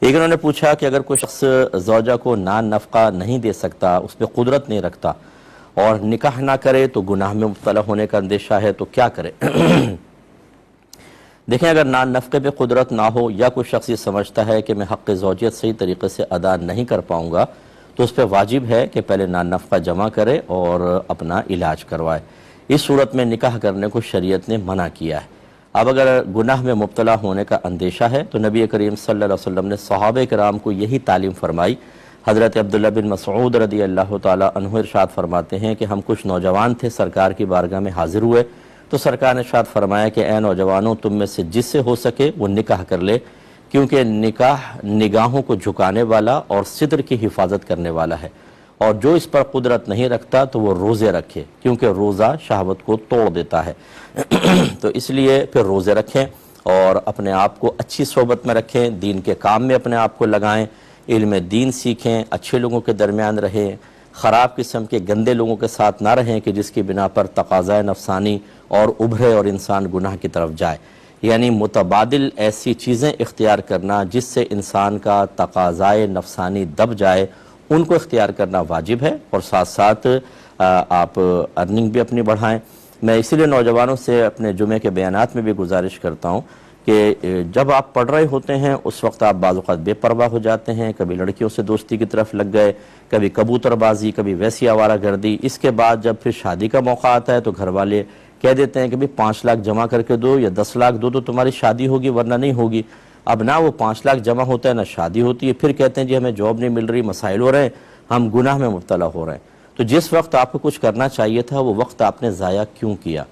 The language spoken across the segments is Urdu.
ایک انہوں نے پوچھا کہ اگر کوئی شخص زوجہ کو نان نفقہ نہیں دے سکتا، اس پہ قدرت نہیں رکھتا اور نکاح نہ کرے تو گناہ میں مبتلا ہونے کا اندیشہ ہے تو کیا کرے؟ دیکھیں، اگر نان نفقے پہ قدرت نہ ہو یا کوئی شخص یہ سمجھتا ہے کہ میں حق زوجیت صحیح طریقے سے ادا نہیں کر پاؤں گا تو اس پہ واجب ہے کہ پہلے نان نفقہ جمع کرے اور اپنا علاج کروائے۔ اس صورت میں نکاح کرنے کو شریعت نے منع کیا ہے۔ اب اگر گناہ میں مبتلا ہونے کا اندیشہ ہے تو نبی کریم صلی اللہ علیہ وسلم نے صحابہ کرام کو یہی تعلیم فرمائی۔ حضرت عبداللہ بن مسعود رضی اللہ تعالی عنہ ارشاد فرماتے ہیں کہ ہم کچھ نوجوان تھے، سرکار کی بارگاہ میں حاضر ہوئے تو سرکار نے ارشاد فرمایا کہ اے نوجوانوں، تم میں سے جس سے ہو سکے وہ نکاح کر لے، کیونکہ نکاح نگاہوں کو جھکانے والا اور ستر کی حفاظت کرنے والا ہے، اور جو اس پر قدرت نہیں رکھتا تو وہ روزے رکھے، کیونکہ روزہ شہوت کو توڑ دیتا ہے۔ تو اس لیے پھر روزے رکھیں اور اپنے آپ کو اچھی صحبت میں رکھیں، دین کے کام میں اپنے آپ کو لگائیں، علم دین سیکھیں، اچھے لوگوں کے درمیان رہیں، خراب قسم کے گندے لوگوں کے ساتھ نہ رہیں کہ جس کی بنا پر تقاضۂ نفسانی اور ابھرے اور انسان گناہ کی طرف جائے۔ یعنی متبادل ایسی چیزیں اختیار کرنا جس سے انسان کا تقاضائے نفسانی دب جائے، ان کو اختیار کرنا واجب ہے، اور ساتھ ساتھ آپ ارننگ بھی اپنی بڑھائیں۔ میں اسی لیے نوجوانوں سے اپنے جمعے کے بیانات میں بھی گزارش کرتا ہوں کہ جب آپ پڑھ رہے ہوتے ہیں اس وقت آپ بعض اوقات بے پرواہ ہو جاتے ہیں، کبھی لڑکیوں سے دوستی کی طرف لگ گئے، کبھی کبوتر بازی، کبھی ویسی آوارہ گردی۔ اس کے بعد جب پھر شادی کا موقع آتا ہے تو گھر والے کہہ دیتے ہیں کہ بھی 5 لاکھ جمع کر کے دو یا 10 لاکھ دو تو تمہاری شادی ہوگی ورنہ نہیں ہوگی۔ اب نہ وہ 5 لاکھ جمع ہوتا ہے نہ شادی ہوتی ہے، پھر کہتے ہیں جی ہمیں جاب نہیں مل رہی، مسائل ہو رہے ہیں، ہم گناہ میں مبتلا ہو رہے ہیں۔ تو جس وقت آپ کو کچھ کرنا چاہیے تھا وہ وقت آپ نے ضائع کیوں کیا؟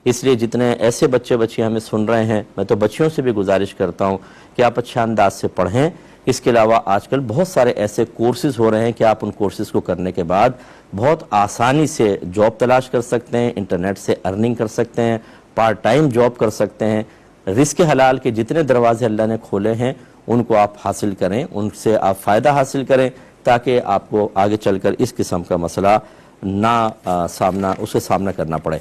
اس لیے جتنے ایسے بچے بچیاں ہمیں سن رہے ہیں، میں تو بچیوں سے بھی گزارش کرتا ہوں کہ آپ اچھا انداز سے پڑھیں۔ اس کے علاوہ آج کل بہت سارے ایسے کورسز ہو رہے ہیں کہ آپ ان کورسز کو کرنے کے بعد بہت آسانی سے جاب تلاش کر سکتے ہیں، انٹرنیٹ سے ارننگ کر سکتے ہیں، پارٹ ٹائم جاب کر سکتے ہیں۔ رزق حلال کے جتنے دروازے اللہ نے کھولے ہیں ان کو آپ حاصل کریں، ان سے آپ فائدہ حاصل کریں تاکہ آپ کو آگے چل کر اس قسم کا مسئلہ اس سے سامنا کرنا پڑے۔